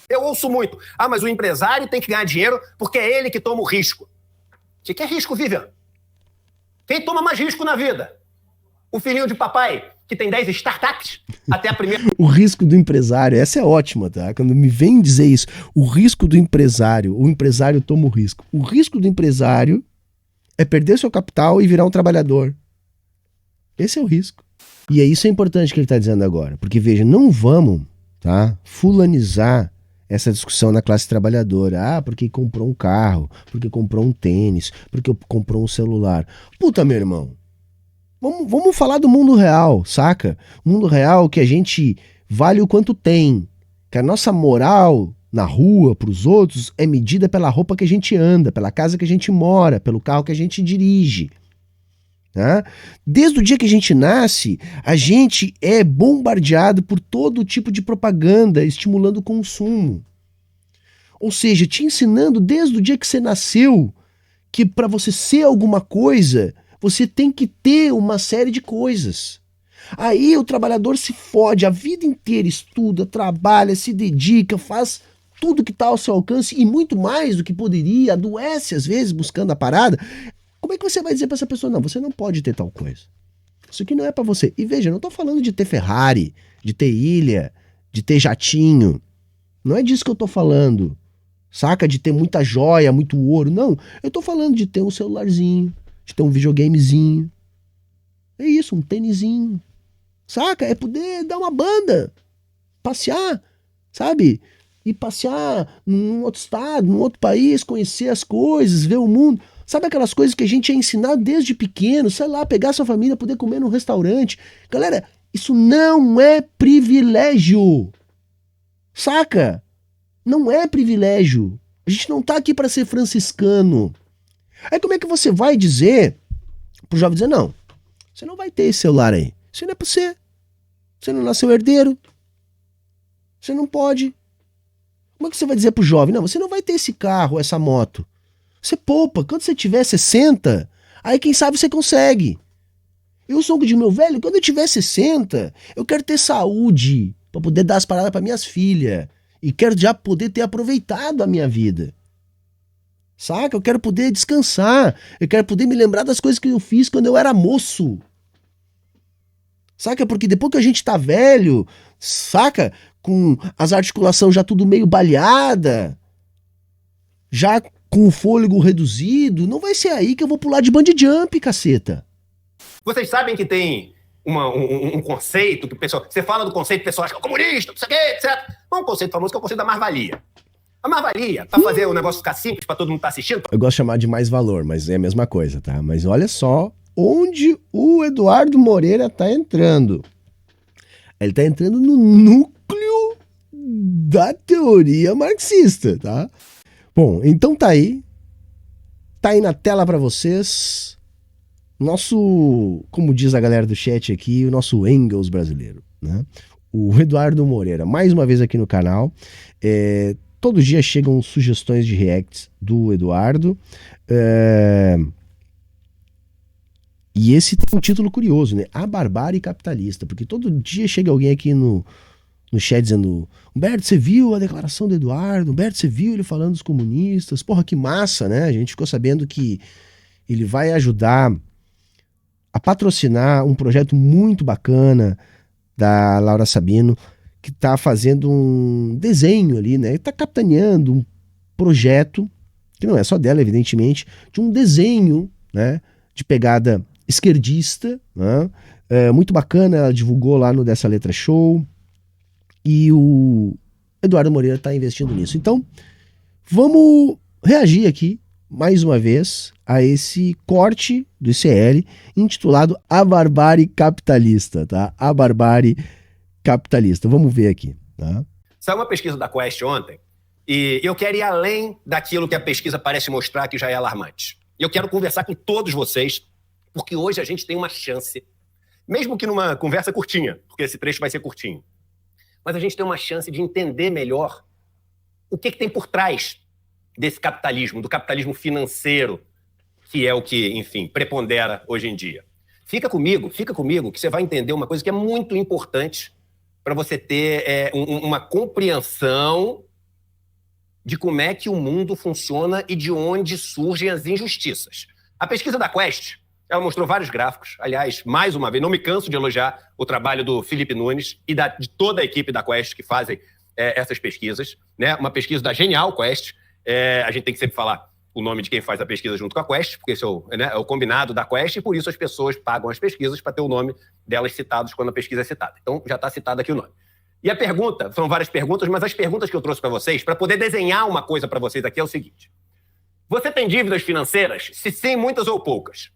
Eu ouço muito. Ah, mas o empresário tem que ganhar dinheiro porque é ele que toma o risco. O que é risco, Vivian? Quem toma mais risco na vida? O filhinho de papai, que tem 10 startups, até a primeira... O risco do empresário, essa é ótima, tá? Quando me vem dizer isso, o risco do empresário, o empresário toma o risco. O risco do empresário é perder seu capital e virar um trabalhador. Esse é o risco. E é isso é importante que ele está dizendo agora. Porque, veja, não vamos, tá, fulanizar essa discussão na classe trabalhadora. Ah, porque comprou um carro, porque comprou um tênis, porque comprou um celular. Puta, meu irmão. Vamos falar do mundo real, saca? Mundo real que a gente vale o quanto tem. Que a nossa moral na rua, pros outros, é medida pela roupa que a gente anda, pela casa que a gente mora, pelo carro que a gente dirige. Tá? Desde o dia que a gente nasce, a gente é bombardeado por todo tipo de propaganda estimulando o consumo. Ou seja, te ensinando desde o dia que você nasceu que para você ser alguma coisa, você tem que ter uma série de coisas. Aí o trabalhador se fode a vida inteira, estuda, trabalha, se dedica, faz tudo que está ao seu alcance e muito mais do que poderia, adoece às vezes buscando a parada. Como é que você vai dizer para essa pessoa, não, você não pode ter tal coisa? Isso aqui não é para você. E veja, eu não tô falando de ter Ferrari, de ter ilha, de ter jatinho. Não é disso que eu tô falando. Saca? De ter muita joia, muito ouro. Não, eu tô falando de ter um celularzinho, de ter um videogamezinho. É isso, um tênisinho. Saca? É poder dar uma banda. Passear, sabe? Ir passear num outro estado, num outro país, conhecer as coisas, ver o mundo. Sabe aquelas coisas que a gente é ensinado desde pequeno, sei lá, pegar sua família, poder comer num restaurante. Galera, isso não é privilégio. Saca? Não é privilégio. A gente não tá aqui para ser franciscano. Aí como é que você vai dizer pro jovem dizer, não, você não vai ter esse celular aí. Isso não é pra você. Você não nasceu herdeiro. Você não pode. Como é que você vai dizer pro jovem, não, você não vai ter esse carro, essa moto. Você poupa, quando você tiver 60, aí quem sabe você consegue. Eu sou de meu velho, quando eu tiver 60, eu quero ter saúde para poder dar as paradas para minhas filhas. E quero já poder ter aproveitado a minha vida. Saca? Eu quero poder descansar. Eu quero poder me lembrar das coisas que eu fiz quando eu era moço. Saca? Porque depois que a gente tá velho, saca? Com as articulações já tudo meio baleada, já com o fôlego reduzido, não vai ser aí que eu vou pular de bungee jump, caceta. Vocês sabem que tem um conceito que o pessoal... Você fala do conceito, o pessoal acha que é comunista, não sei o quê, etc. Um conceito famoso que é o conceito da mais-valia. A mais-valia, pra fazer o negócio ficar simples, pra todo mundo estar assistindo... Eu gosto de chamar de mais valor, mas é a mesma coisa, tá? Mas olha só onde o Eduardo Moreira tá entrando. Ele tá entrando no núcleo da teoria marxista, tá? Bom, então tá aí na tela para vocês, nosso, como diz a galera do chat aqui, o nosso Engels brasileiro, né? O Eduardo Moreira, mais uma vez aqui no canal, todos os dias chegam sugestões de reacts do Eduardo, e esse tem um título curioso, né? A Barbárie Capitalista, porque todo dia chega alguém aqui no chat dizendo, Humberto, você viu a declaração do Eduardo? Humberto, você viu ele falando dos comunistas? Porra, que massa, né? A gente ficou sabendo que ele vai ajudar a patrocinar um projeto muito bacana da Laura Sabino, que tá fazendo um desenho ali, né? Tá capitaneando um projeto, que não é só dela, evidentemente, de um desenho, né? De pegada esquerdista, né? Muito bacana, ela divulgou lá no Dessa Letra Show. E o Eduardo Moreira está investindo nisso. Então, vamos reagir aqui, mais uma vez, a esse corte do ICL intitulado A Barbárie Capitalista, tá? A Barbárie Capitalista. Vamos ver aqui, tá? Saiu uma pesquisa da Quest ontem, e eu quero ir além daquilo que a pesquisa parece mostrar que já é alarmante. E eu quero conversar com todos vocês, porque hoje a gente tem uma chance, mesmo que numa conversa curtinha, porque esse trecho vai ser curtinho, mas a gente tem uma chance de entender melhor o que tem por trás desse capitalismo, do capitalismo financeiro, que é o que, enfim, prepondera hoje em dia. Fica comigo, que você vai entender uma coisa que é muito importante para você ter uma compreensão de como é que o mundo funciona e de onde surgem as injustiças. A pesquisa da Quest, ela mostrou vários gráficos. Aliás, mais uma vez, não me canso de elogiar o trabalho do Felipe Nunes e de toda a equipe da Quest que fazem essas pesquisas, né? Uma pesquisa da Genial Quest. A gente tem que sempre falar o nome de quem faz a pesquisa junto com a Quest, porque esse é o combinado da Quest, e por isso as pessoas pagam as pesquisas para ter o nome delas citados quando a pesquisa é citada. Então, já está citado aqui o nome. E a pergunta, são várias perguntas, mas as perguntas que eu trouxe para vocês, para poder desenhar uma coisa para vocês aqui, é o seguinte. Você tem dívidas financeiras? Se sim, muitas ou poucas?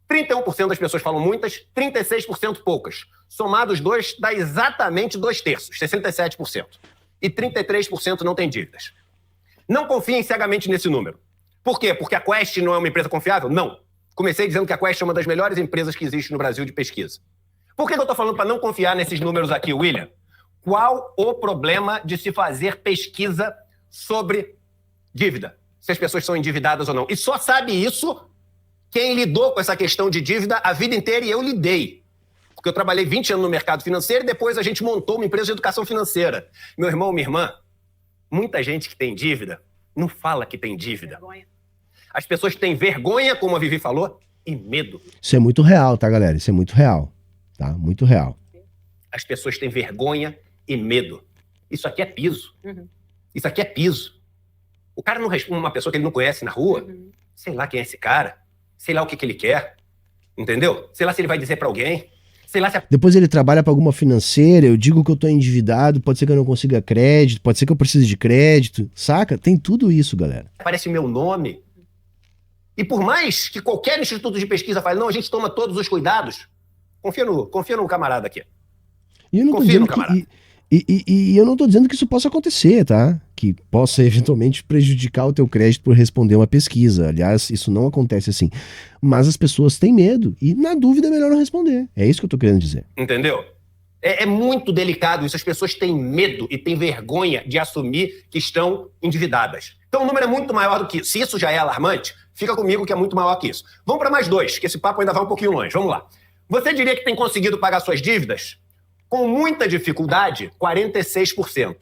31% das pessoas falam muitas, 36% poucas. Somados dois, dá exatamente 2/3, 67%. E 33% não tem dívidas. Não confiem cegamente nesse número. Por quê? Porque a Quest não é uma empresa confiável? Não. Comecei dizendo que a Quest é uma das melhores empresas que existe no Brasil de pesquisa. Por que eu estou falando para não confiar nesses números aqui, William? Qual o problema de se fazer pesquisa sobre dívida? Se as pessoas são endividadas ou não. E só sabe isso quem lidou com essa questão de dívida a vida inteira, e eu lidei. Porque eu trabalhei 20 anos no mercado financeiro e depois a gente montou uma empresa de educação financeira. Meu irmão, minha irmã, muita gente que tem dívida não fala que tem dívida. Vergonha. As pessoas têm vergonha, como a Vivi falou, e medo. Isso é muito real, tá, galera? Isso é muito real. Tá? Muito real. As pessoas têm vergonha e medo. Isso aqui é piso. Isso aqui é piso. O cara não responde uma pessoa que ele não conhece na rua. Sei lá quem é esse cara. Sei lá o que ele quer. Entendeu? Sei lá se ele vai dizer pra alguém. Sei lá se... Depois ele trabalha pra alguma financeira, eu digo que eu tô endividado, pode ser que eu não consiga crédito, pode ser que eu precise de crédito, saca? Tem tudo isso, galera. Aparece meu nome. E por mais que qualquer instituto de pesquisa fale, não, a gente toma todos os cuidados, confia no camarada aqui. E eu não confia no camarada. E eu não tô dizendo que isso possa acontecer, tá? Que possa eventualmente prejudicar o teu crédito por responder uma pesquisa. Aliás, isso não acontece assim. Mas as pessoas têm medo e, na dúvida, é melhor não responder. É isso que eu tô querendo dizer. Entendeu? É muito delicado isso. As pessoas têm medo e têm vergonha de assumir que estão endividadas. Então o número é muito maior do que isso. Se isso já é alarmante, fica comigo que é muito maior que isso. Vamos para mais dois, que esse papo ainda vai um pouquinho longe. Vamos lá. Você diria que tem conseguido pagar suas dívidas? Com muita dificuldade, 46%.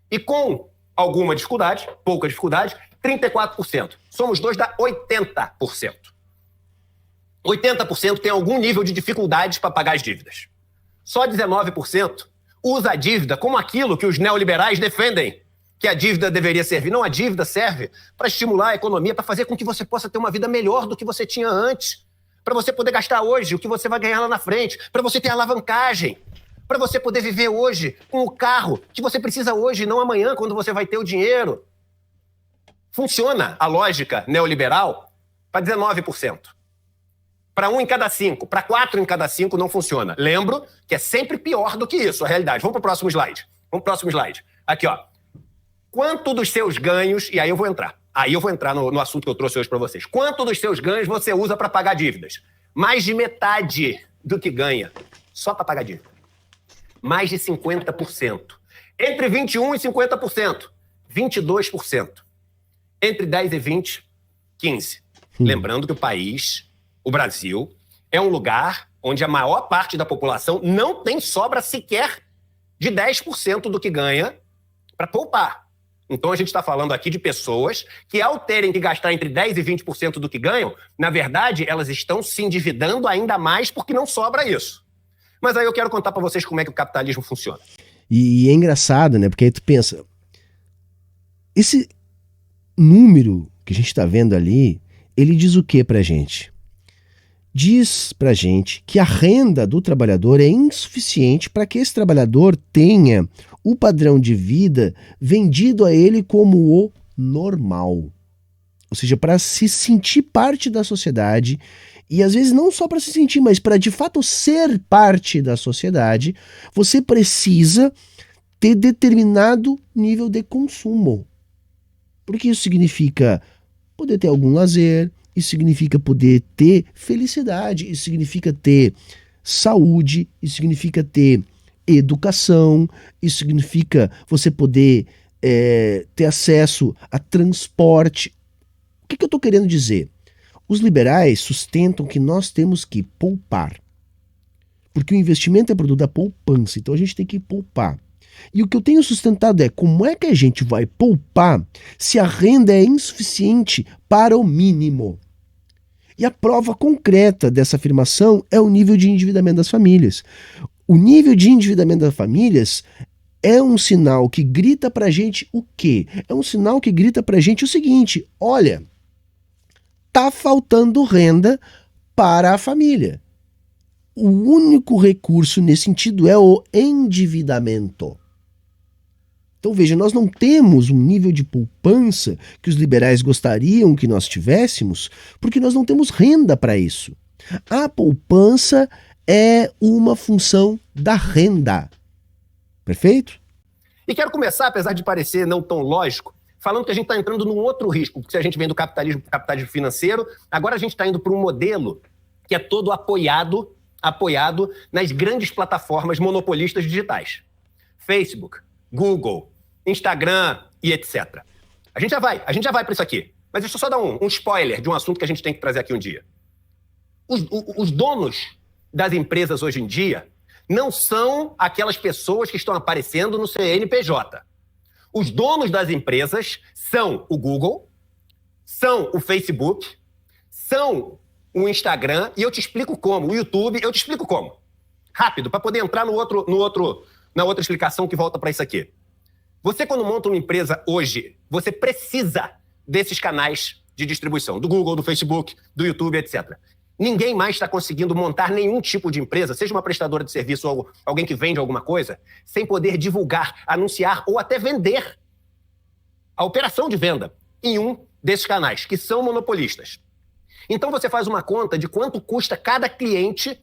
E com alguma dificuldade, pouca dificuldade, 34%. Somos dois, dá 80%. 80% tem algum nível de dificuldade para pagar as dívidas. Só 19% usa a dívida como aquilo que os neoliberais defendem, que a dívida deveria servir. Não, a dívida serve para estimular a economia, para fazer com que você possa ter uma vida melhor do que você tinha antes, para você poder gastar hoje o que você vai ganhar lá na frente, para você ter alavancagem, para você poder viver hoje com o carro que você precisa hoje, não amanhã, quando você vai ter o dinheiro. Funciona a lógica neoliberal para 19%. Para 1 em cada 5, para 4 em cada 5 não funciona. Lembro que é sempre pior do que isso, a realidade. Vamos para o próximo slide. Aqui, ó. Quanto dos seus ganhos, e aí eu vou entrar. No assunto que eu trouxe hoje para vocês. Quanto dos seus ganhos você usa para pagar dívidas? Mais de metade do que ganha, só para pagar dívida. Mais de 50%. Entre 21% e 50%, 22%. Entre 10% e 20%, 15%. Lembrando que o Brasil, é um lugar onde a maior parte da população não tem sobra sequer de 10% do que ganha para poupar. Então a gente está falando aqui de pessoas que, ao terem que gastar entre 10% e 20% do que ganham, na verdade, elas estão se endividando ainda mais porque não sobra isso. Mas aí eu quero contar para vocês como é que o capitalismo funciona. E é engraçado, né? Porque aí tu pensa, esse número que a gente está vendo ali, ele diz o que pra gente? Diz pra gente que a renda do trabalhador é insuficiente para que esse trabalhador tenha o padrão de vida vendido a ele como o normal. Ou seja, para se sentir parte da sociedade. E às vezes não só para se sentir, mas para de fato ser parte da sociedade, você precisa ter determinado nível de consumo. Porque isso significa poder ter algum lazer, isso significa poder ter felicidade, isso significa ter saúde, isso significa ter educação, isso significa você poder ter acesso a transporte. O que eu estou querendo dizer? Os liberais sustentam que nós temos que poupar. Porque o investimento é produto da poupança, então a gente tem que poupar. E o que eu tenho sustentado é como é que a gente vai poupar se a renda é insuficiente para o mínimo. E a prova concreta dessa afirmação é o nível de endividamento das famílias. O nível de endividamento das famílias é um sinal que grita pra gente o quê? É um sinal que grita pra gente o seguinte: olha, tá faltando renda para a família. O único recurso nesse sentido é o endividamento. Então veja, nós não temos um nível de poupança que os liberais gostariam que nós tivéssemos, porque nós não temos renda para isso. A poupança é uma função da renda. Perfeito? E quero começar, apesar de parecer não tão lógico, falando que a gente está entrando num outro risco, porque se a gente vem do capitalismo financeiro, agora a gente está indo para um modelo que é todo apoiado nas grandes plataformas monopolistas digitais. Facebook, Google, Instagram e etc. A gente já vai para isso aqui. Mas deixa eu só dar um spoiler de um assunto que a gente tem que trazer aqui um dia. Os donos das empresas hoje em dia não são aquelas pessoas que estão aparecendo no CNPJ. Os donos das empresas são o Google, são o Facebook, são o Instagram, e eu te explico como, o YouTube, eu te explico como. Rápido, para poder entrar na outra explicação que volta para isso aqui. Você, quando monta uma empresa hoje, você precisa desses canais de distribuição, do Google, do Facebook, do YouTube, etc. Ninguém mais está conseguindo montar nenhum tipo de empresa, seja uma prestadora de serviço ou alguém que vende alguma coisa, sem poder divulgar, anunciar ou até vender a operação de venda em um desses canais, que são monopolistas. Então você faz uma conta de quanto custa cada cliente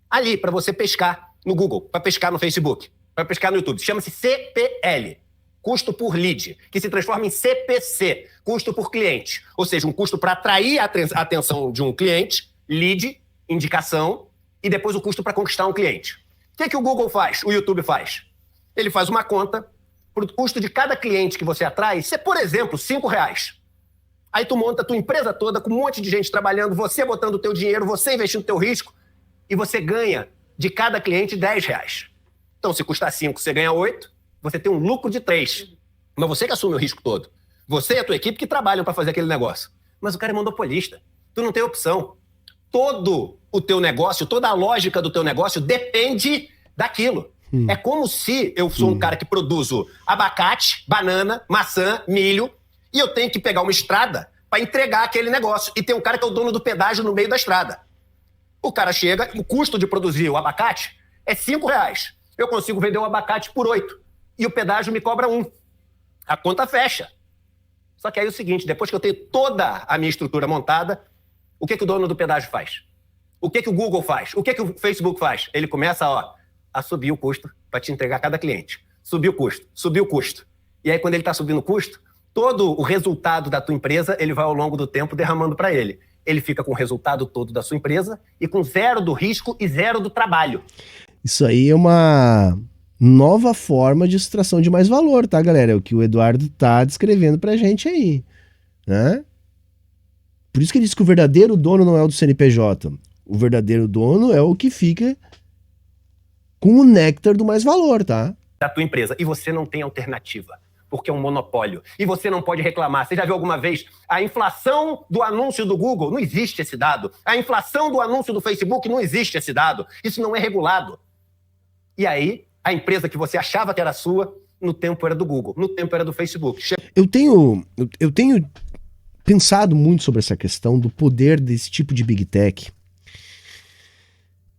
ali para você pescar no Google, para pescar no Facebook, para pescar no YouTube. Chama-se CPL, custo por lead, que se transforma em CPC, custo por cliente. Ou seja, um custo para atrair a atenção de um cliente, lead, indicação, e depois o custo para conquistar um cliente. O que o Google faz? O YouTube faz? Ele faz uma conta para o custo de cada cliente que você atrai ser, por exemplo, R$5. Aí tu monta a tua empresa toda com um monte de gente trabalhando, você botando o teu dinheiro, você investindo o teu risco, e você ganha de cada cliente R$10. Então, se custar 5, você ganha 8, você tem um lucro de 3. Mas você que assume o risco todo. Você e a tua equipe que trabalham para fazer aquele negócio. Mas o cara é monopolista. Tu não tem opção. Todo o teu negócio, toda a lógica do teu negócio depende daquilo. É como se eu sou um cara que produzo abacate, banana, maçã, milho, e eu tenho que pegar uma estrada para entregar aquele negócio. E tem um cara que é o dono do pedágio no meio da estrada. O cara chega, o custo de produzir o abacate é R$5. Eu consigo vender o abacate por 8. E o pedágio me cobra 1. A conta fecha. Só que aí é o seguinte, depois que eu tenho toda a minha estrutura montada, o que o dono do pedágio faz? O que o Google faz? O que o Facebook faz? Ele começa, a subir o custo para te entregar cada cliente. Subir o custo. E aí, quando ele está subindo o custo, todo o resultado da tua empresa, ele vai ao longo do tempo derramando para ele. Ele fica com o resultado todo da sua empresa e com 0 do risco e 0 do trabalho. Isso aí é uma nova forma de extração de mais valor, tá, galera? É o que o Eduardo tá descrevendo pra gente aí, né? Por isso que ele diz que o verdadeiro dono não é o do CNPJ. O verdadeiro dono é o que fica com o néctar do mais valor, tá? Da tua empresa. E você não tem alternativa, porque é um monopólio. E você não pode reclamar. Você já viu alguma vez a inflação do anúncio do Google? Não existe esse dado. A inflação do anúncio do Facebook? Não existe esse dado. Isso não é regulado. E aí, a empresa que você achava que era sua, no tempo era do Google, no tempo era do Facebook. Eu tenho pensado muito sobre essa questão do poder desse tipo de Big Tech,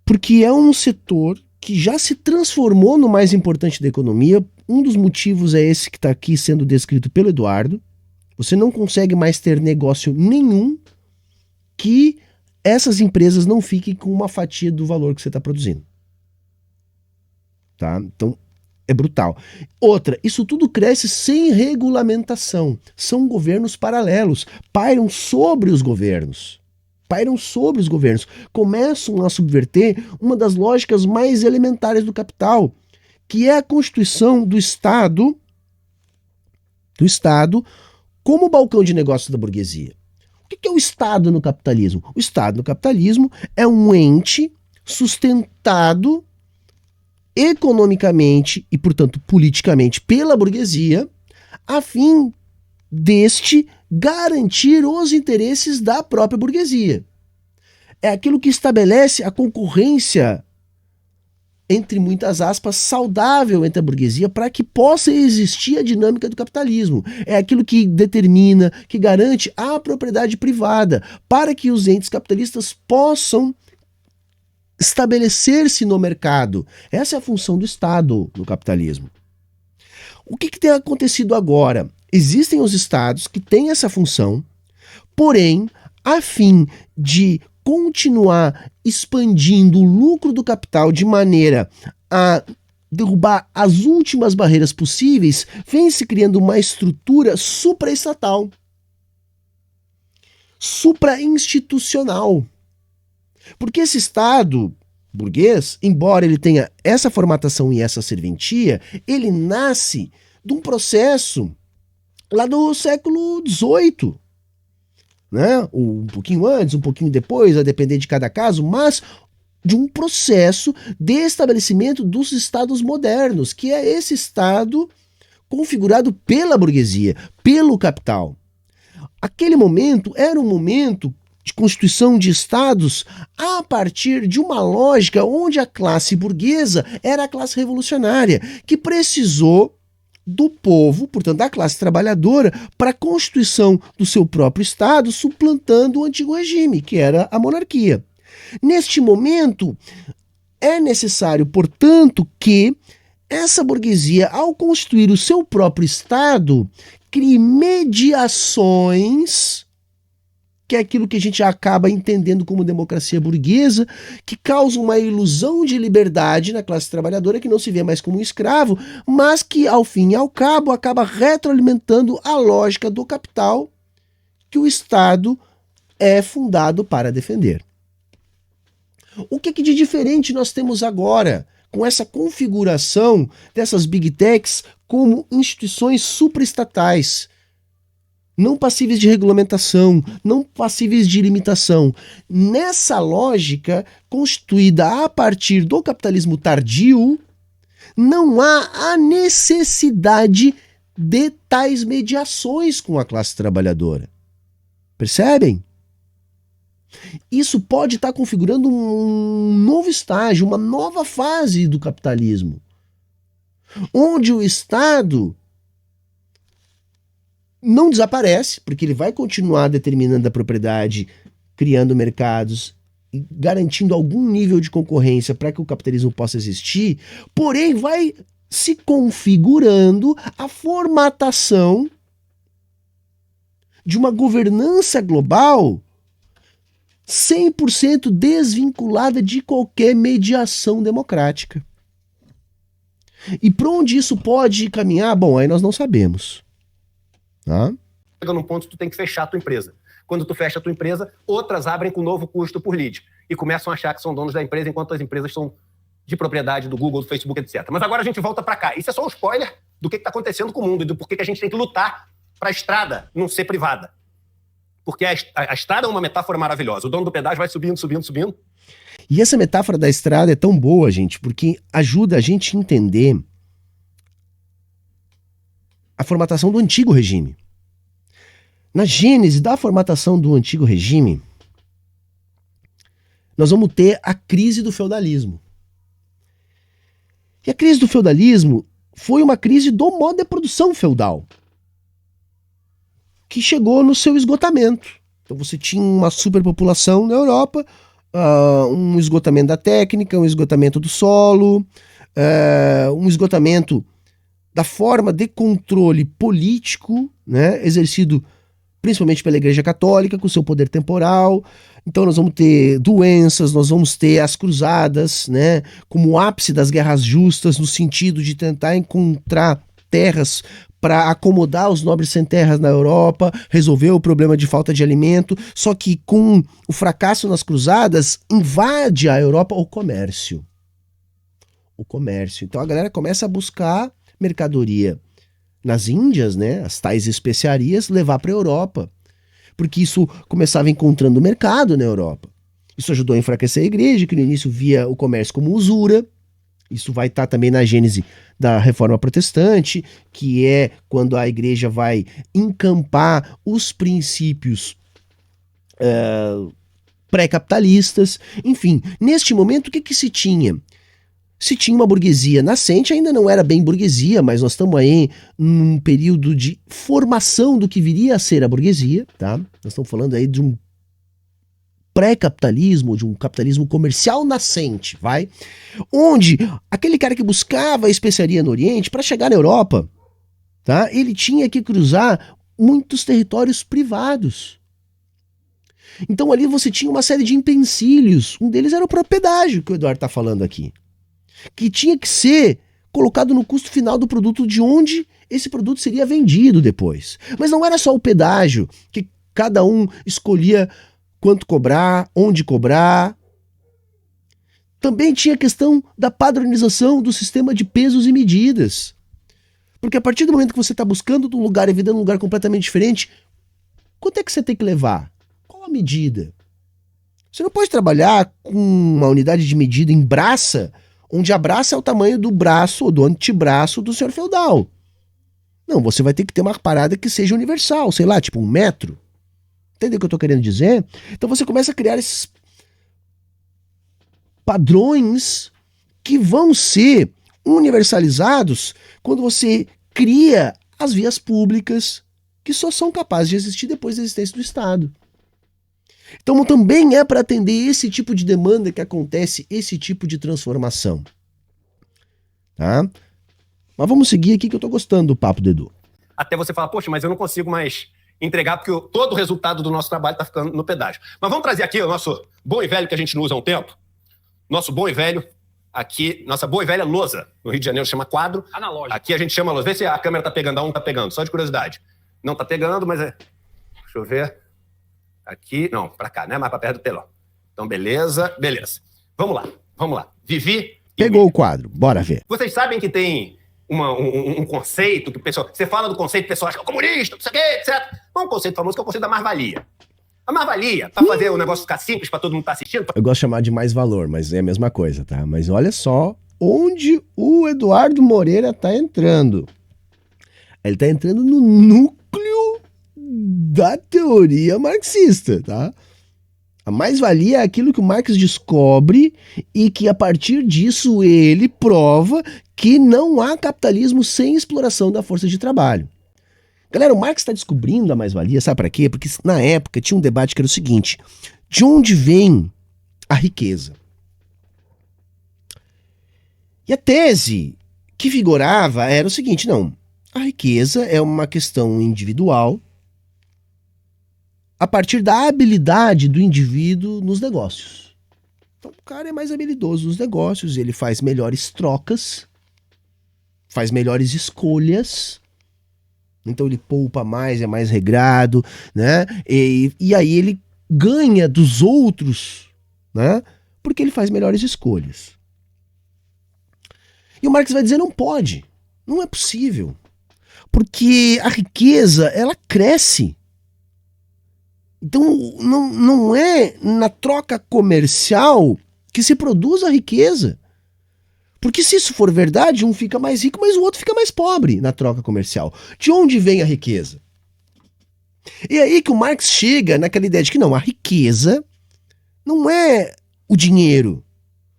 porque é um setor que já se transformou no mais importante da economia. Um dos motivos é esse que está aqui sendo descrito pelo Eduardo. Você não consegue mais ter negócio nenhum que essas empresas não fiquem com uma fatia do valor que você está produzindo. Tá? Então, é brutal. Outra, isso tudo cresce sem regulamentação. São governos paralelos. Pairam sobre os governos. Começam a subverter uma das lógicas mais elementares do capital, que é a constituição do Estado como balcão de negócios da burguesia. O que é o Estado no capitalismo? O Estado no capitalismo é um ente sustentado economicamente e, portanto, politicamente pela burguesia, a fim deste garantir os interesses da própria burguesia. É aquilo que estabelece a concorrência, entre muitas aspas, saudável entre a burguesia para que possa existir a dinâmica do capitalismo. É aquilo que determina, que garante a propriedade privada para que os entes capitalistas possam estabelecer-se no mercado. Essa é a função do Estado no capitalismo. O que tem acontecido agora? Existem os estados que têm essa função, porém, a fim de continuar expandindo o lucro do capital de maneira a derrubar as últimas barreiras possíveis, vem se criando uma estrutura supraestatal, suprainstitucional. Porque esse Estado burguês, embora ele tenha essa formatação e essa serventia, ele nasce de um processo lá do século XVIII, né? Um pouquinho antes, um pouquinho depois, a depender de cada caso, mas de um processo de estabelecimento dos estados modernos, que é esse Estado configurado pela burguesia, pelo capital. Aquele momento era um momento de constituição de estados a partir de uma lógica onde a classe burguesa era a classe revolucionária, que precisou do povo, portanto da classe trabalhadora, para a constituição do seu próprio estado, suplantando o antigo regime, que era a monarquia. Neste momento, é necessário, portanto, que essa burguesia, ao constituir o seu próprio estado, crie mediações, que é aquilo que a gente acaba entendendo como democracia burguesa, que causa uma ilusão de liberdade na classe trabalhadora, que não se vê mais como um escravo, mas que, ao fim e ao cabo, acaba retroalimentando a lógica do capital que o Estado é fundado para defender. O que de diferente nós temos agora com essa configuração dessas big techs como instituições supraestatais, não passíveis de regulamentação, não passíveis de limitação? Nessa lógica, constituída a partir do capitalismo tardio, não há a necessidade de tais mediações com a classe trabalhadora. Percebem? Isso pode estar configurando um novo estágio, uma nova fase do capitalismo, onde o Estado não desaparece, porque ele vai continuar determinando a propriedade, criando mercados e garantindo algum nível de concorrência para que o capitalismo possa existir, porém vai se configurando a formatação de uma governança global 100% desvinculada de qualquer mediação democrática. E para onde isso pode caminhar? Bom, aí nós não sabemos. Tá? Chega num ponto que tu tem que fechar a tua empresa. Quando tu fecha a tua empresa, outras abrem com novo custo por lead e começam a achar que são donos da empresa, enquanto as empresas são de propriedade do Google, do Facebook, etc. Mas agora a gente volta para cá. Isso é só um spoiler do que está acontecendo com o mundo e do porquê que a gente tem que lutar para a estrada não ser privada. Porque a estrada é uma metáfora maravilhosa. O dono do pedágio vai subindo, subindo, subindo. E essa metáfora da estrada é tão boa, gente, porque ajuda a gente a entender a formatação do antigo regime. Na gênese da formatação do antigo regime, nós vamos ter a crise do feudalismo. E a crise do feudalismo foi uma crise do modo de produção feudal, que chegou no seu esgotamento. Então você tinha uma superpopulação na Europa, um esgotamento da técnica, um esgotamento do solo, um esgotamento da forma de controle político, né, exercido principalmente pela Igreja Católica, com seu poder temporal. Então nós vamos ter doenças, nós vamos ter as cruzadas, né, como o ápice das guerras justas, no sentido de tentar encontrar terras para acomodar os nobres sem terras na Europa, resolver o problema de falta de alimento. Só que com o fracasso nas cruzadas, invade a Europa o comércio. O comércio. Então a galera começa a buscar mercadoria nas Índias, né, as tais especiarias, levar para a Europa, porque isso começava encontrando mercado na Europa. Isso ajudou a enfraquecer a igreja, que no início via o comércio como usura, Isso vai estar também na gênese da Reforma Protestante, que é quando a igreja vai encampar os princípios pré-capitalistas. Enfim, neste momento, o que que se tinha? Se tinha uma burguesia nascente, ainda não era bem burguesia, mas nós estamos aí num período de formação do que viria a ser a burguesia, tá? Nós estamos falando aí de um pré-capitalismo, de um capitalismo comercial nascente, vai? Onde aquele cara que buscava a especiaria no Oriente, para chegar na Europa, tá? Ele tinha que cruzar muitos territórios privados. Então ali você tinha uma série de empecilhos. Um deles era o próprio pedágio, que o Eduardo está falando aqui, que tinha que ser colocado no custo final do produto, de onde esse produto seria vendido depois. Mas não era só o pedágio, que cada um escolhia quanto cobrar, onde cobrar. Também tinha a questão da padronização do sistema de pesos e medidas. Porque a partir do momento que você está buscando um lugar e vendendo um lugar completamente diferente, quanto é que você tem que levar? Qual a medida? Você não pode trabalhar com uma unidade de medida em braça, onde a braça é o tamanho do braço ou do antebraço do senhor feudal. Não, você vai ter que ter uma parada que seja universal, sei lá, tipo 1 metro. Entendeu o que eu estou querendo dizer? Então você começa a criar esses padrões que vão ser universalizados quando você cria as vias públicas, que só são capazes de existir depois da existência do Estado. Então também é para atender esse tipo de demanda que acontece esse tipo de transformação. Tá? Mas vamos seguir aqui que eu tô gostando do papo do Edu. Até você falar, poxa, mas eu não consigo mais entregar porque todo o resultado do nosso trabalho está ficando no pedágio. Mas vamos trazer aqui o nosso bom e velho que a gente não usa há um tempo. Nosso bom e velho aqui, nossa boa e velha lousa. No Rio de Janeiro chama quadro. Analógico. Aqui a gente chama lousa. Vê se a câmera tá pegando, a um tá pegando, só de curiosidade. Não tá pegando, mas é... Deixa eu ver. Aqui, não, pra cá, né? Mais pra perto do telão. Então, beleza. Vamos lá. Vivi... Pegou o quadro, bora ver. Vocês sabem que tem um conceito que o pessoal... Você fala do conceito, o pessoal acha que é comunista, não sei o quê, etc. Um conceito famoso que é o conceito da mais-valia. A mais-valia, pra fazer o negócio ficar simples pra todo mundo estar assistindo... Eu gosto de chamar de mais-valor, mas é a mesma coisa, tá? Mas olha só onde o Eduardo Moreira tá entrando. Ele tá entrando no núcleo da teoria marxista, tá? A mais-valia é aquilo que o Marx descobre e que a partir disso ele prova que não há capitalismo sem exploração da força de trabalho. Galera, o Marx está descobrindo a mais-valia, sabe para quê? Porque na época tinha um debate que era o seguinte: de onde vem a riqueza? E a tese que vigorava era o seguinte: não, a riqueza é uma questão individual a partir da habilidade do indivíduo nos negócios. Então o cara é mais habilidoso nos negócios, ele faz melhores trocas, faz melhores escolhas, então ele poupa mais, é mais regrado, né? E aí ele ganha dos outros, né? Porque ele faz melhores escolhas. E o Marx vai dizer, não pode, não é possível, porque a riqueza, ela cresce. Então não é na troca comercial que se produz a riqueza. Porque se isso for verdade, um fica mais rico, mas o outro fica mais pobre na troca comercial. De onde vem a riqueza? E aí que o Marx chega naquela ideia de que não, a riqueza não é o dinheiro,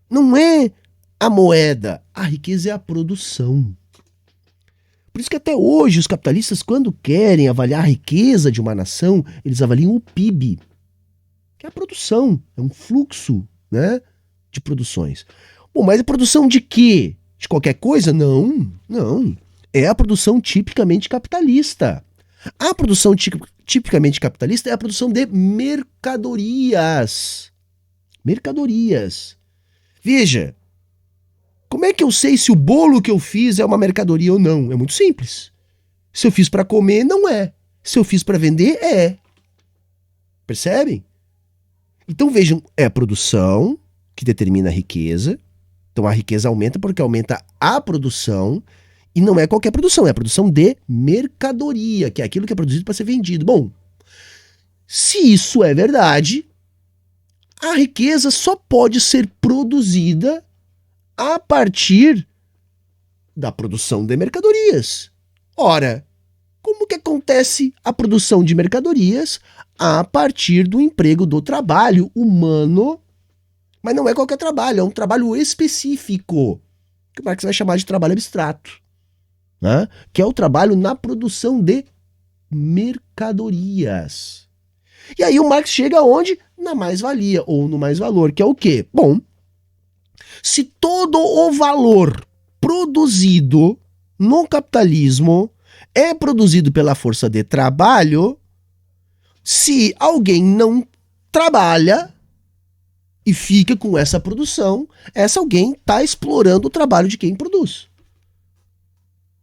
não é a moeda, a riqueza é a produção. Por isso que até hoje os capitalistas, quando querem avaliar a riqueza de uma nação, eles avaliam o PIB, que é a produção, é um fluxo, né, de produções. Bom, mas a produção de quê? De qualquer coisa? Não. É a produção tipicamente capitalista. A produção tipicamente capitalista é a produção de mercadorias. Mercadorias. Veja, como é que eu sei se o bolo que eu fiz é uma mercadoria ou não? É muito simples. Se eu fiz para comer, não é. Se eu fiz para vender, é. Percebem? Então vejam, é a produção que determina a riqueza. Então a riqueza aumenta porque aumenta a produção. E não é qualquer produção, é a produção de mercadoria, que é aquilo que é produzido para ser vendido. Bom, se isso é verdade, a riqueza só pode ser produzida a partir da produção de mercadorias. Ora, como que acontece a produção de mercadorias? A partir do emprego do trabalho humano, mas não é qualquer trabalho, é um trabalho específico, que o Marx vai chamar de trabalho abstrato, né? Que é o trabalho na produção de mercadorias. E aí o Marx chega aonde? Na mais-valia, ou no mais-valor, que é o quê? Bom, se todo o valor produzido no capitalismo é produzido pela força de trabalho, se alguém não trabalha e fica com essa produção, essa alguém está explorando o trabalho de quem produz.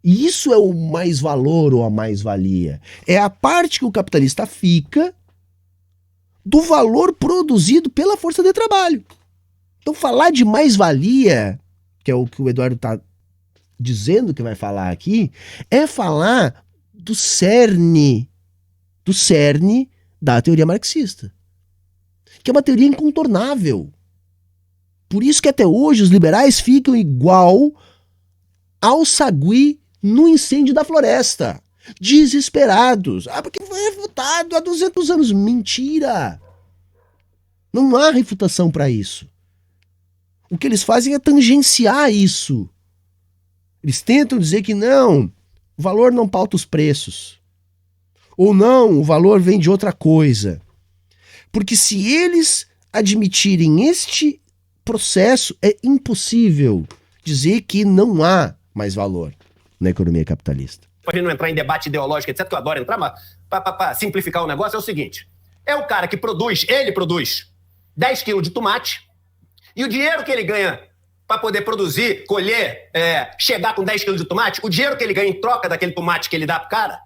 E isso é o mais-valor ou a mais-valia. É a parte que o capitalista fica do valor produzido pela força de trabalho. Então falar de mais-valia, que é o que o Eduardo está dizendo que vai falar aqui, é falar do cerne da teoria marxista, que é uma teoria incontornável. Por isso que até hoje os liberais ficam igual ao sagui no incêndio da floresta, desesperados. Porque foi refutado há 200 anos. Mentira! Não há refutação para isso. O que eles fazem é tangenciar isso. Eles tentam dizer que não, o valor não pauta os preços. Ou não, o valor vem de outra coisa. Porque se eles admitirem este processo, é impossível dizer que não há mais valor na economia capitalista. Pra gente não entrar em debate ideológico, etc., que eu adoro entrar, mas para simplificar o negócio é o seguinte. É o cara que produz 10 quilos de tomate, e o dinheiro que ele ganha para poder produzir, colher, chegar com 10 quilos de tomate, o dinheiro que ele ganha em troca daquele tomate que ele dá pro cara,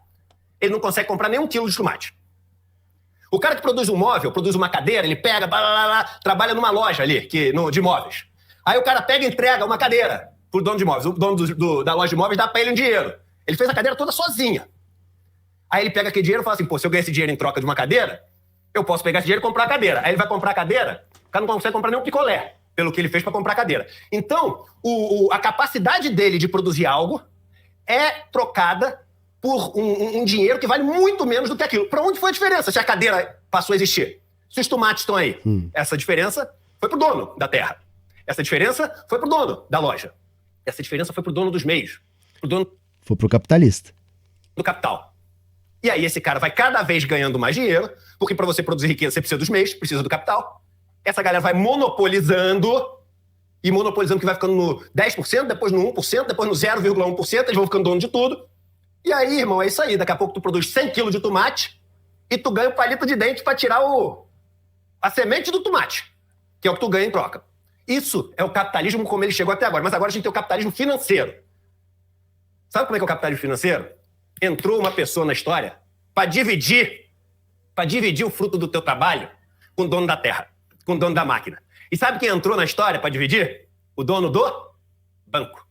ele não consegue comprar nem 1 quilo de tomate. O cara que produz um móvel, produz uma cadeira, ele pega, trabalha numa loja ali, de móveis. Aí o cara pega e entrega uma cadeira pro dono de móveis. O dono da loja de móveis dá pra ele um dinheiro. Ele fez a cadeira toda sozinha. Aí ele pega aquele dinheiro e fala assim, pô, se eu ganhar esse dinheiro em troca de uma cadeira, eu posso pegar esse dinheiro e comprar a cadeira. Aí ele vai comprar a cadeira, o cara não consegue comprar nem um picolé, pelo que ele fez para comprar a cadeira. Então, a capacidade dele de produzir algo é trocada por um dinheiro que vale muito menos do que aquilo. Para onde foi a diferença se a cadeira passou a existir? Se os tomates estão aí. Essa diferença foi pro dono da terra. Essa diferença foi pro dono da loja. Essa diferença foi pro dono dos meios. Foi pro capitalista. Do capital. E aí esse cara vai cada vez ganhando mais dinheiro, porque para você produzir riqueza você precisa dos meios, precisa do capital. Essa galera vai monopolizando, e monopolizando que vai ficando no 10%, depois no 1%, depois no 0,1%, eles vão ficando dono de tudo. E aí, irmão, é isso aí. Daqui a pouco tu produz 100 quilos de tomate e tu ganha um palito de dente para tirar a semente do tomate, que é o que tu ganha em troca. Isso é o capitalismo como ele chegou até agora. Mas agora a gente tem o capitalismo financeiro. Sabe como é que é o capitalismo financeiro? Entrou uma pessoa na história para dividir o fruto do teu trabalho com o dono da terra, com o dono da máquina. E sabe quem entrou na história para dividir? O dono do banco.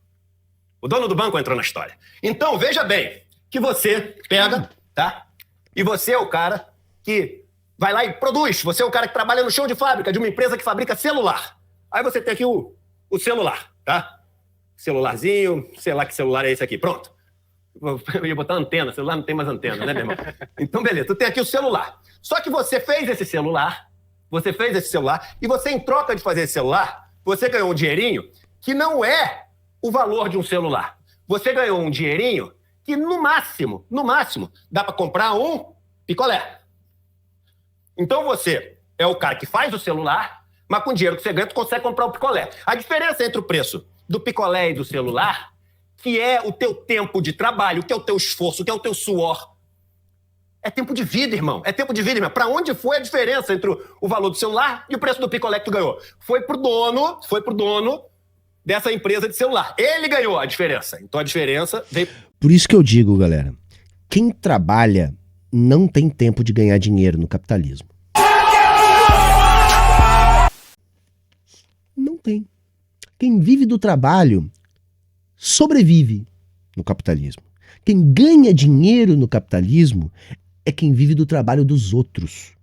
O dono do banco entrou na história. Então, veja bem, que você pega, tá? E você é o cara que vai lá e produz. Você é o cara que trabalha no chão de fábrica de uma empresa que fabrica celular. Aí você tem aqui o celular, tá? Celularzinho, sei lá que celular é esse aqui. Pronto. Eu ia botar antena, celular não tem mais antena, né, meu irmão? Então, beleza, tu tem aqui o celular. Só que você fez esse celular, e você, em troca de fazer esse celular, você ganhou um dinheirinho que não é o valor de um celular. Você ganhou um dinheirinho que, no máximo, dá para comprar um picolé. Então você é o cara que faz o celular, mas com o dinheiro que você ganha, tu consegue comprar um picolé. A diferença entre o preço do picolé e do celular, que é o teu tempo de trabalho, que é o teu esforço, que é o teu suor, é tempo de vida, irmão. É tempo de vida, irmão. Pra onde foi a diferença entre o valor do celular e o preço do picolé que tu ganhou? Foi pro dono dessa empresa de celular. Ele ganhou a diferença. Então a diferença veio... Por isso que eu digo, galera, quem trabalha não tem tempo de ganhar dinheiro no capitalismo. Não tem. Quem vive do trabalho sobrevive no capitalismo. Quem ganha dinheiro no capitalismo é quem vive do trabalho dos outros.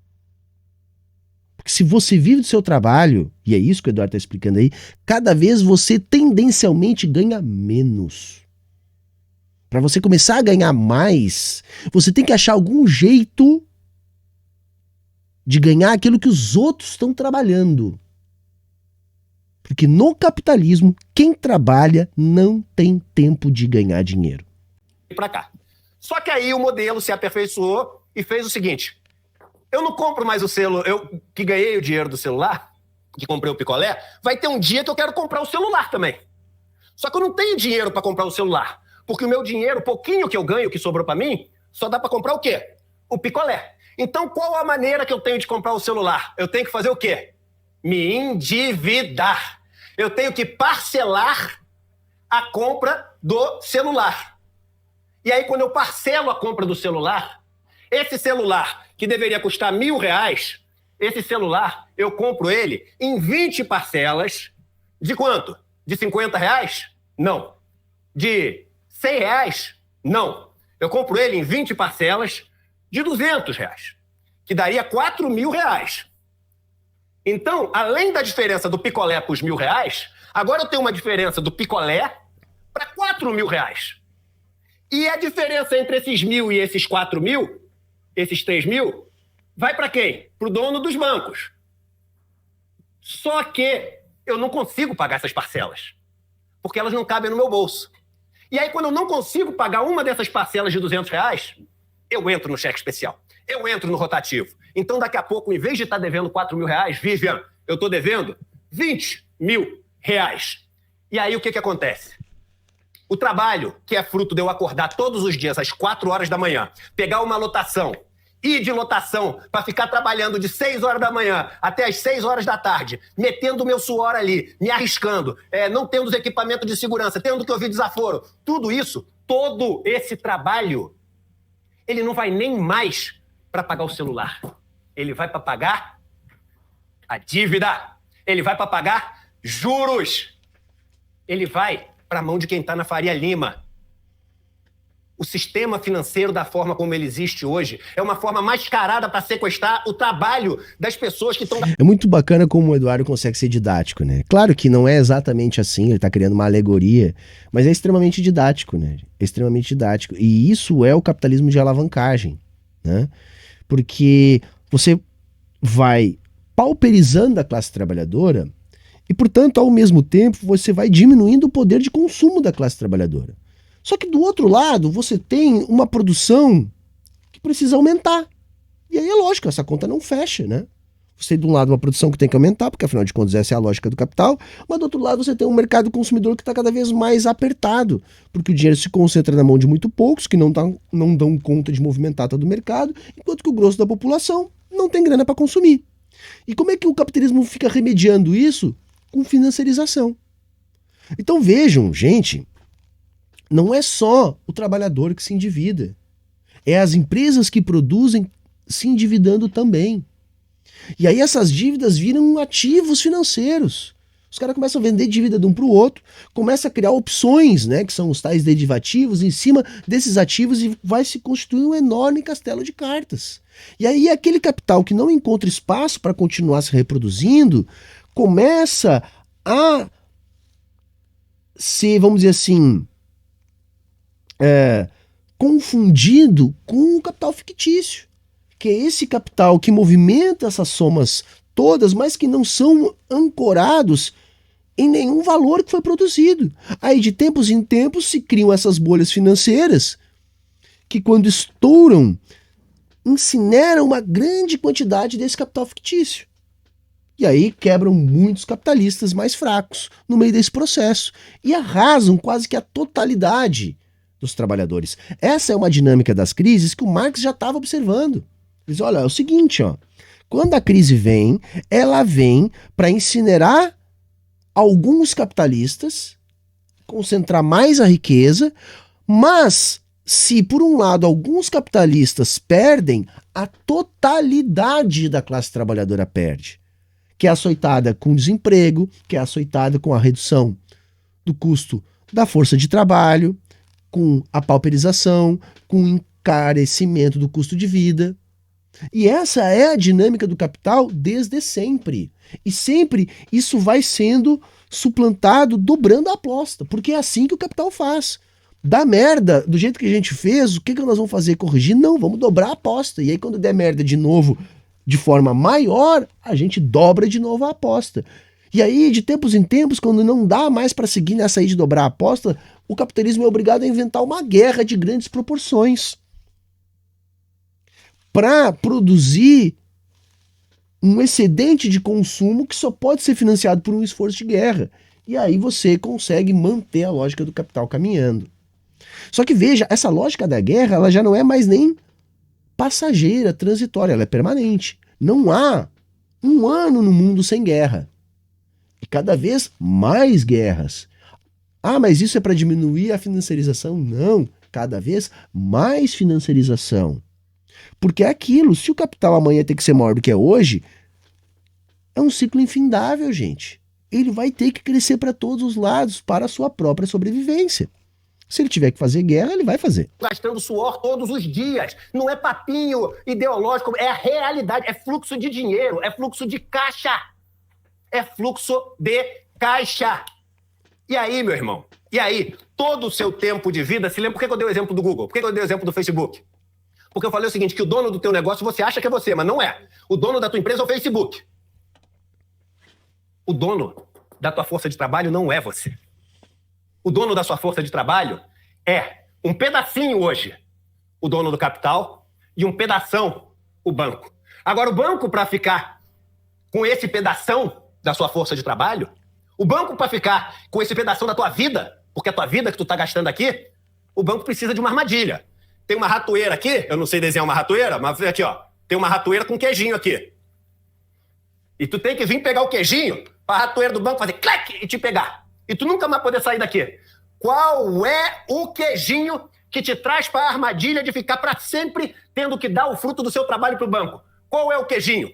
Porque se você vive do seu trabalho, e é isso que o Eduardo está explicando aí, cada vez você tendencialmente ganha menos. Para você começar a ganhar mais, você tem que achar algum jeito de ganhar aquilo que os outros estão trabalhando. Porque no capitalismo, quem trabalha não tem tempo de ganhar dinheiro. Para cá. Só que aí o modelo se aperfeiçoou e fez o seguinte: eu não compro mais o selo, eu que ganhei o dinheiro do celular, que comprei o picolé, vai ter um dia que eu quero comprar o celular também. Só que eu não tenho dinheiro para comprar o celular, porque o meu dinheiro, o pouquinho que eu ganho, que sobrou para mim, só dá para comprar o quê? O picolé. Então qual a maneira que eu tenho de comprar o celular? Eu tenho que fazer o quê? Me endividar. Eu tenho que parcelar a compra do celular. E aí, quando eu parcelo a compra do celular, esse celular, que deveria custar R$1.000, esse celular, eu compro ele em 20 parcelas. De quanto? De R$50? Não. De R$100? Não. Eu compro ele em 20 parcelas de R$200, que daria R$4.000. Então, além da diferença do picolé para os R$1.000, agora eu tenho uma diferença do picolé para R$4.000. E a diferença entre esses 1.000 e esses 4.000, esses 3.000, vai para quem? Para o dono dos bancos. Só que eu não consigo pagar essas parcelas, porque elas não cabem no meu bolso. E aí, quando eu não consigo pagar uma dessas parcelas de R$200, eu entro no cheque especial. Eu entro no rotativo. Então, daqui a pouco, em vez de estar devendo R$4.000, Vivian, eu estou devendo R$20.000. E aí, o que acontece? O trabalho, que é fruto de eu acordar todos os dias às 4 horas da manhã, pegar uma lotação, ir de lotação para ficar trabalhando de 6 horas da manhã até as 6 horas da tarde, metendo o meu suor ali, me arriscando, não tendo os equipamentos de segurança, tendo que ouvir desaforo, tudo isso, todo esse trabalho, ele não vai nem mais para pagar o celular. Ele vai para pagar a dívida. Ele vai para pagar juros. Ele vai para a mão de quem está na Faria Lima. O sistema financeiro, da forma como ele existe hoje, é uma forma mascarada para sequestrar o trabalho das pessoas que estão... É muito bacana como o Eduardo consegue ser didático, né? Claro que não é exatamente assim, ele está criando uma alegoria, mas é extremamente didático, né? É extremamente didático. E isso é o capitalismo de alavancagem, né? Porque você vai pauperizando a classe trabalhadora e, portanto, ao mesmo tempo, você vai diminuindo o poder de consumo da classe trabalhadora. Só que do outro lado, você tem uma produção que precisa aumentar. E aí é lógico, essa conta não fecha, né? Você tem de um lado uma produção que tem que aumentar, porque afinal de contas essa é a lógica do capital, mas do outro lado você tem um mercado consumidor que está cada vez mais apertado, porque o dinheiro se concentra na mão de muito poucos, que não dão conta de movimentar todo o mercado, enquanto que o grosso da população não tem grana para consumir. E como é que o capitalismo fica remediando isso? Com financiarização. Então vejam, gente, não é só o trabalhador que se endivida, é as empresas que produzem se endividando também. E aí essas dívidas viram ativos financeiros. Os caras começam a vender dívida de um para o outro, começam a criar opções, né, que são os tais derivativos, em cima desses ativos, e vai se constituir um enorme castelo de cartas. E aí aquele capital que não encontra espaço para continuar se reproduzindo, começa a ser, vamos dizer assim, confundido com o capital fictício, que é esse capital que movimenta essas somas todas, mas que não são ancorados em nenhum valor que foi produzido. Aí de tempos em tempos se criam essas bolhas financeiras que, quando estouram, incineram uma grande quantidade desse capital fictício. E aí quebram muitos capitalistas mais fracos no meio desse processo e arrasam quase que a totalidade dos trabalhadores. Essa é uma dinâmica das crises que o Marx já estava observando. Ele diz, olha, é o seguinte, ó, quando a crise vem, ela vem para incinerar alguns capitalistas, concentrar mais a riqueza, mas se por um lado alguns capitalistas perdem, a totalidade da classe trabalhadora perde, que é açoitada com desemprego, que é açoitada com a redução do custo da força de trabalho, com a pauperização, com o encarecimento do custo de vida. E essa é a dinâmica do capital desde sempre. E sempre isso vai sendo suplantado, dobrando a aposta, porque é assim que o capital faz. Dá merda do jeito que a gente fez, o que nós vamos fazer? Corrigir? Não, vamos dobrar a aposta. E aí quando der merda de novo, de forma maior, a gente dobra de novo a aposta. E aí, de tempos em tempos, quando não dá mais para seguir nessa aí de dobrar a aposta, o capitalismo é obrigado a inventar uma guerra de grandes proporções para produzir um excedente de consumo que só pode ser financiado por um esforço de guerra. E aí você consegue manter a lógica do capital caminhando. Só que veja, essa lógica da guerra, ela já não é mais nem passageira, transitória, ela é permanente. Não há um ano no mundo sem guerra. E cada vez mais guerras. Ah, mas isso é para diminuir a financiarização? Não, cada vez mais financiarização. Porque é aquilo, se o capital amanhã tem que ser maior do que é hoje, é um ciclo infindável, gente. Ele vai ter que crescer para todos os lados, para a sua própria sobrevivência. Se ele tiver que fazer guerra, ele vai fazer. Gastando suor todos os dias. Não é papinho ideológico, é a realidade, é fluxo de dinheiro, é fluxo de caixa. É fluxo de caixa. E aí, meu irmão? E aí, todo o seu tempo de vida, se lembra por que eu dei o exemplo do Google? Por que eu dei o exemplo do Facebook? Porque eu falei o seguinte, que o dono do teu negócio você acha que é você, mas não é. O dono da tua empresa é o Facebook. O dono da tua força de trabalho não é você. O dono da sua força de trabalho é um pedacinho hoje o dono do capital e um pedação o banco. Agora, o banco, para ficar com esse pedação da sua força de trabalho, o banco, para ficar com esse pedação da tua vida, porque a tua vida que tu tá gastando aqui, o banco precisa de uma armadilha. Tem uma ratoeira aqui, eu não sei desenhar uma ratoeira, mas aqui, ó, tem uma ratoeira com queijinho aqui. E tu tem que vir pegar o queijinho para a ratoeira do banco fazer clac e te pegar. E tu nunca mais poder sair daqui. Qual é o queijinho que te traz para a armadilha de ficar para sempre tendo que dar o fruto do seu trabalho para o banco? Qual é o queijinho?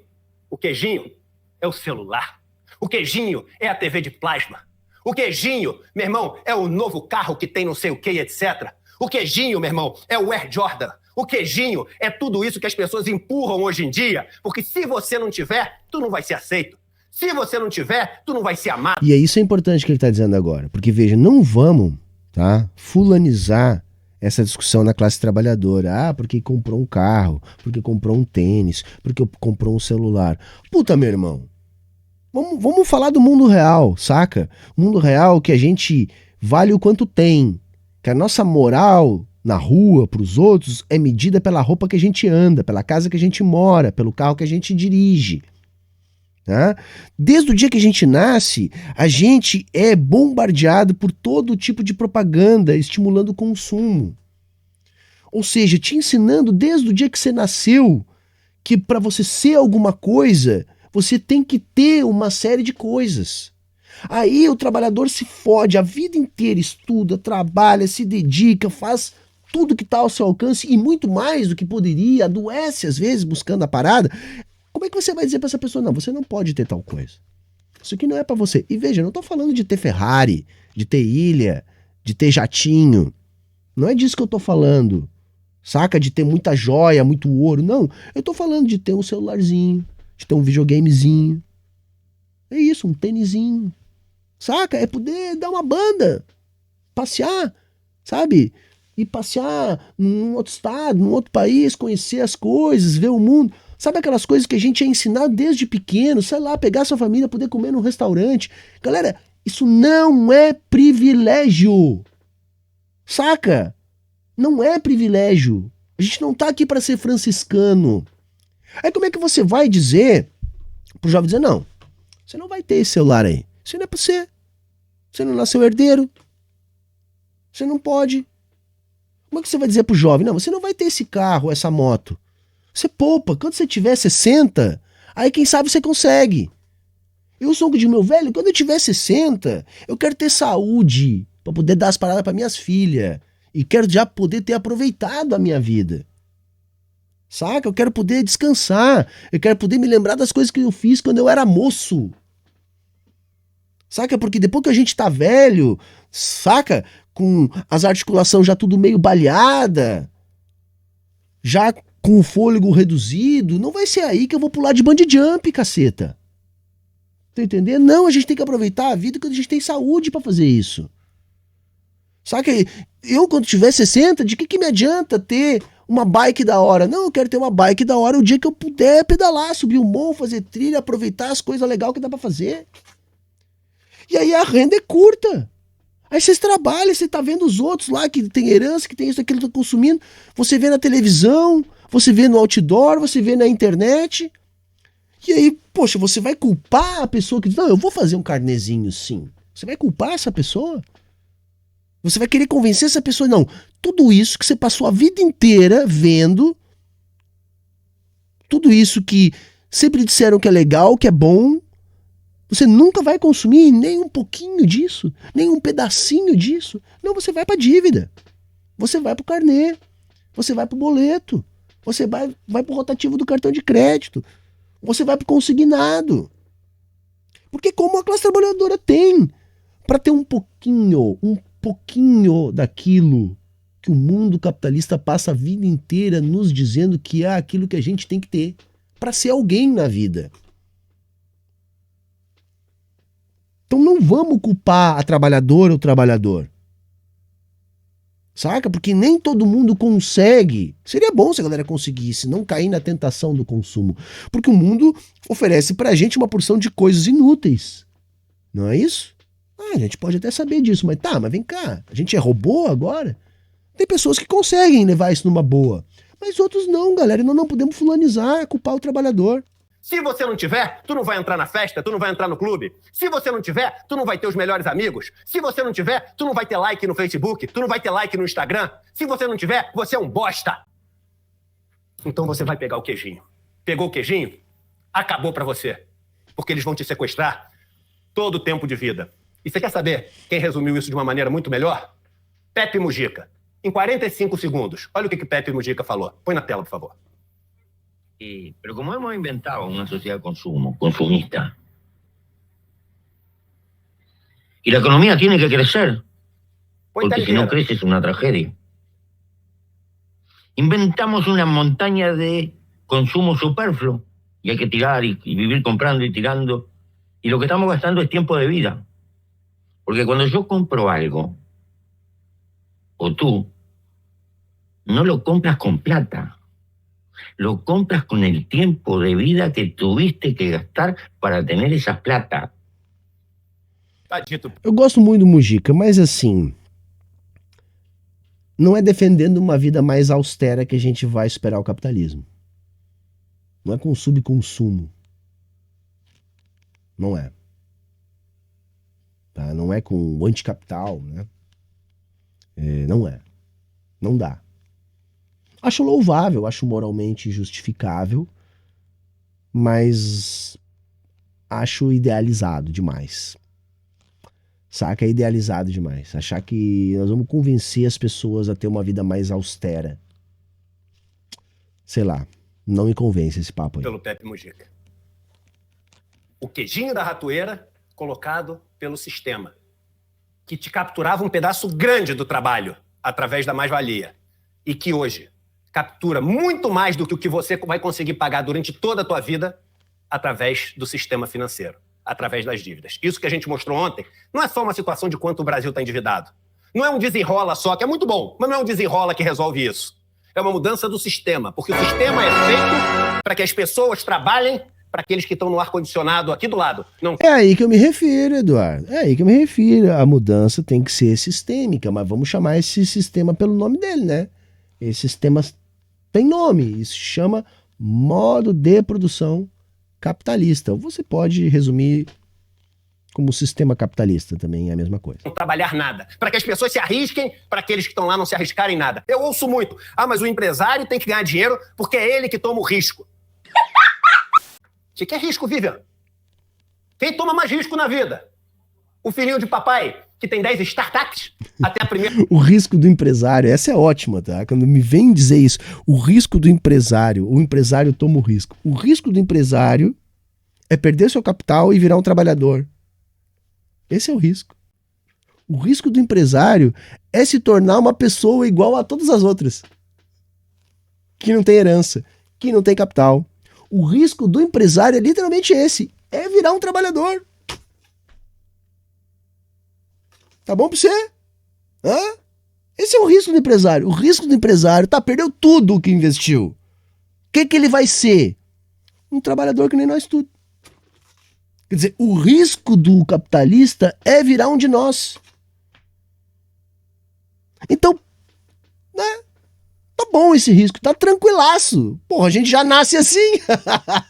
O queijinho é o celular. O queijinho é a TV de plasma. O queijinho, meu irmão, é o novo carro que tem não sei o que, etc. O queijinho, meu irmão, é o Air Jordan. O queijinho é tudo isso que as pessoas empurram hoje em dia, porque se você não tiver, tu não vai ser aceito. Se você não tiver, tu não vai ser amado. E é isso é importante que ele está dizendo agora, porque veja, não vamos, tá, fulanizar essa discussão na classe trabalhadora. Ah, porque comprou um carro, porque comprou um tênis, porque comprou um celular. Puta, meu irmão, vamos falar do mundo real, saca? O mundo real que a gente vale o quanto tem, que a nossa moral na rua, pros outros, é medida pela roupa que a gente anda, pela casa que a gente mora, pelo carro que a gente dirige. Tá? Desde o dia que a gente nasce, a gente é bombardeado por todo tipo de propaganda estimulando o consumo. Ou seja, te ensinando desde o dia que você nasceu que para você ser alguma coisa, você tem que ter uma série de coisas. Aí o trabalhador se fode a vida inteira, estuda, trabalha, se dedica, faz tudo que está ao seu alcance e muito mais do que poderia, adoece às vezes buscando a parada. Como é que você vai dizer para essa pessoa, não, você não pode ter tal coisa? Isso aqui não é para você. E veja, eu não tô falando de ter Ferrari, de ter ilha, de ter jatinho. Não é disso que eu tô falando. Saca? De ter muita joia, muito ouro. Não, eu tô falando de ter um celularzinho, de ter um videogamezinho. É isso, um tênisinho. Saca? É poder dar uma banda, passear, sabe? Ir passear num outro estado, num outro país, conhecer as coisas, ver o mundo. Sabe aquelas coisas que a gente é ensinado desde pequeno, sei lá, pegar sua família, poder comer num restaurante. Galera, isso não é privilégio. Saca? Não é privilégio. A gente não tá aqui para ser franciscano. Aí como é que você vai dizer pro jovem dizer, não, você não vai ter esse celular aí. Isso não é pra você. Você não nasceu herdeiro. Você não pode. Como é que você vai dizer pro jovem, não, você não vai ter esse carro, essa moto. Você poupa. Quando você tiver 60, aí quem sabe você consegue. Eu sou de meu velho, quando eu tiver 60, eu quero ter saúde para poder dar as paradas para minhas filhas. E quero já poder ter aproveitado a minha vida. Saca? Eu quero poder descansar. Eu quero poder me lembrar das coisas que eu fiz quando eu era moço. Saca? Porque depois que a gente tá velho, saca? Com as articulações já tudo meio baleada, já com o fôlego reduzido, não vai ser aí que eu vou pular de bungee jump, caceta. Tá entendendo? Não, a gente tem que aproveitar a vida quando a gente tem saúde pra fazer isso. Saca? Eu, quando tiver 60, de que me adianta ter uma bike da hora? Não, eu quero ter uma bike da hora o dia que eu puder pedalar, subir um morro, fazer trilha, aproveitar as coisas legais que dá pra fazer. E aí a renda é curta. Aí vocês trabalham, você tá vendo os outros lá que tem herança, que tem isso, aquilo, que estão consumindo. Você vê na televisão, você vê no outdoor, você vê na internet. E aí, poxa, você vai culpar a pessoa que diz, não, eu vou fazer um carnezinho sim. Você vai culpar essa pessoa? Você vai querer convencer essa pessoa? Não, tudo isso que você passou a vida inteira vendo, tudo isso que sempre disseram que é legal, que é bom, você nunca vai consumir nem um pouquinho disso, nem um pedacinho disso. Não, você vai para dívida, você vai para o carnê, você vai para o boleto, você vai para o rotativo do cartão de crédito, você vai para o consignado. Porque como a classe trabalhadora tem, para ter um pouquinho daquilo que o mundo capitalista passa a vida inteira nos dizendo que é aquilo que a gente tem que ter para ser alguém na vida. Então não vamos culpar a trabalhadora ou o trabalhador. Saca? Porque nem todo mundo consegue. Seria bom se a galera conseguisse não cair na tentação do consumo. Porque o mundo oferece pra gente uma porção de coisas inúteis. Não é isso? A gente pode até saber disso, mas vem cá. A gente é robô agora? Tem pessoas que conseguem levar isso numa boa. Mas outros não, galera. E nós não podemos fulanizar, culpar o trabalhador. Se você não tiver, tu não vai entrar na festa, tu não vai entrar no clube. Se você não tiver, tu não vai ter os melhores amigos. Se você não tiver, tu não vai ter like no Facebook, tu não vai ter like no Instagram. Se você não tiver, você é um bosta. Então você vai pegar o queijinho. Pegou o queijinho? Acabou pra você. Porque eles vão te sequestrar todo o tempo de vida. E você quer saber quem resumiu isso de uma maneira muito melhor? Pepe Mujica. Em 45 segundos. Olha o que Pepe Mujica falou. Põe na tela, por favor. Pero como hemos inventado una sociedad de consumo, consumista, y la economía tiene que crecer, porque si no crece es una tragedia. Inventamos una montaña de consumo superfluo, y hay que tirar y vivir comprando y tirando, y lo que estamos gastando es tiempo de vida. Porque cuando yo compro algo, o tú, no lo compras con plata. Lo compras con el tiempo de vida que tuviste que gastar para tener esa plata. Eu gosto muito do Mujica, mas assim, não é defendendo uma vida mais austera que a gente vai superar o capitalismo. Não é com subconsumo. Não é. Tá? Não é com o anticapital, né? Não é. Não dá. Acho louvável, acho moralmente justificável, mas acho idealizado demais. Saca? É idealizado demais. Achar que nós vamos convencer as pessoas a ter uma vida mais austera. Sei lá, não me convence esse papo aí. Pelo Pepe Mujica. O queijinho da ratoeira colocado pelo sistema, que te capturava um pedaço grande do trabalho através da mais-valia e que hoje captura muito mais do que o que você vai conseguir pagar durante toda a tua vida através do sistema financeiro, através das dívidas. Isso que a gente mostrou ontem não é só uma situação de quanto o Brasil está endividado. Não é um desenrola só, que é muito bom, mas não é um desenrola que resolve isso. É uma mudança do sistema, porque o sistema é feito para que as pessoas trabalhem para aqueles que estão no ar-condicionado aqui do lado. Não... É aí que eu me refiro, Eduardo. É aí que eu me refiro. A mudança tem que ser sistêmica, mas vamos chamar esse sistema pelo nome dele, né? Esse sistema tem nome, isso se chama modo de produção capitalista. Você pode resumir como sistema capitalista, também é a mesma coisa. Não trabalhar nada, para que as pessoas se arrisquem, para aqueles que estão lá não se arriscarem nada. Eu ouço muito, mas o empresário tem que ganhar dinheiro porque é ele que toma o risco. Você quer risco, Vivian? Quem toma mais risco na vida? O filhinho de papai, que tem 10 startups, até a primeira... O risco do empresário, essa é ótima, tá? Quando me vem dizer isso, o risco do empresário, o empresário toma o risco. O risco do empresário é perder seu capital e virar um trabalhador. Esse é o risco. O risco do empresário é se tornar uma pessoa igual a todas as outras. que não tem herança, que não tem capital. O risco do empresário é literalmente esse, é virar um trabalhador. Tá bom pra você? Hã? Esse é o risco do empresário. O risco do empresário perdeu tudo o que investiu. O que ele vai ser? Um trabalhador que nem nós tudo. Quer dizer, o risco do capitalista é virar um de nós. Então, né? Tá bom esse risco, tá tranquilaço. Porra, a gente já nasce assim.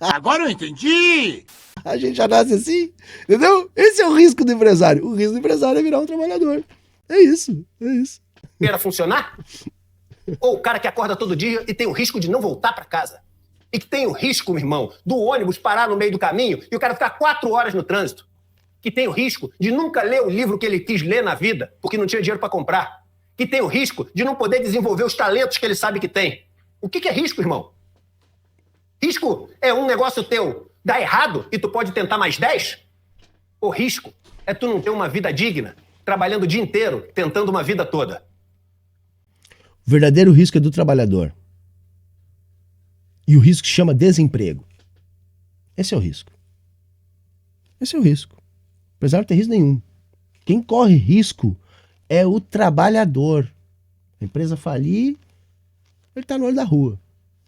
Agora eu entendi! A gente já nasce assim, entendeu? Esse é o risco do empresário. O risco do empresário é virar um trabalhador. É isso, é isso. Queira funcionar? Ou o cara que acorda todo dia e tem o risco de não voltar para casa? E que tem o risco, meu irmão, do ônibus parar no meio do caminho e o cara ficar 4 horas no trânsito? Que tem o risco de nunca ler o livro que ele quis ler na vida porque não tinha dinheiro para comprar? Que tem o risco de não poder desenvolver os talentos que ele sabe que tem? O que é risco, irmão? Risco é um negócio teu dar errado e tu pode tentar mais 10? O risco é tu não ter uma vida digna, trabalhando o dia inteiro, tentando uma vida toda. O verdadeiro risco é do trabalhador. E o risco se chama desemprego. Esse é o risco. Esse é o risco. Apesar de não ter risco nenhum. Quem corre risco é o trabalhador. A empresa falir, ele tá no olho da rua.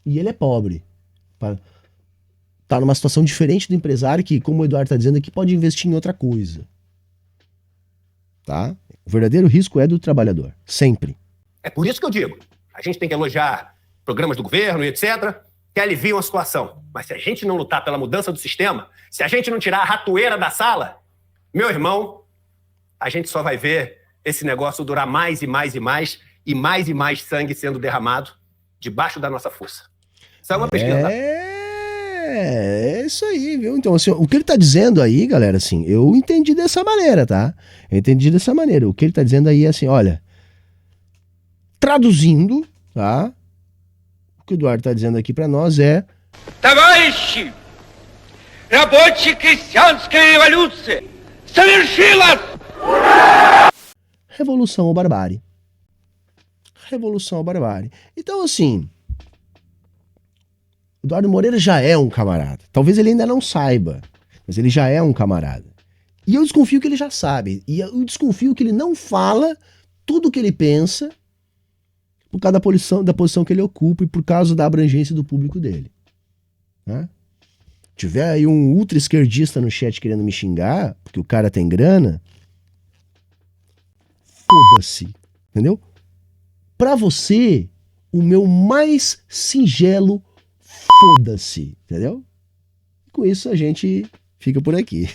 E ele é pobre. Tá numa situação diferente do empresário que, como o Eduardo tá dizendo aqui, pode investir em outra coisa. Tá? O verdadeiro risco é do trabalhador. Sempre. É por isso que eu digo, a gente tem que elogiar programas do governo e etc., que aliviam a situação. Mas se a gente não lutar pela mudança do sistema, se a gente não tirar a ratoeira da sala, meu irmão, a gente só vai ver esse negócio durar mais e mais e mais, e mais sangue sendo derramado debaixo da nossa força. Isso é uma pesquisa. É isso aí, viu? Então, assim, o que ele tá dizendo aí, galera, assim, eu entendi dessa maneira, tá? Eu entendi dessa maneira. O que ele tá dizendo aí é assim, olha, traduzindo, tá? O que o Eduardo tá dizendo aqui pra nós é... Товарищи, рабочие крестьянской революции, совершилась! Revolução ou barbárie. Revolução ou barbárie. Então, assim, Eduardo Moreira já é um camarada. Talvez ele ainda não saiba, mas ele já é um camarada. E eu desconfio que ele já sabe. E eu desconfio que ele não fala tudo o que ele pensa por causa da posição que ele ocupa e por causa da abrangência do público dele. Né? Tiver aí um ultra esquerdista no chat querendo me xingar, porque o cara tem grana, foda-se, entendeu? Pra você, o meu mais singelo foda-se, entendeu? Com isso a gente fica por aqui.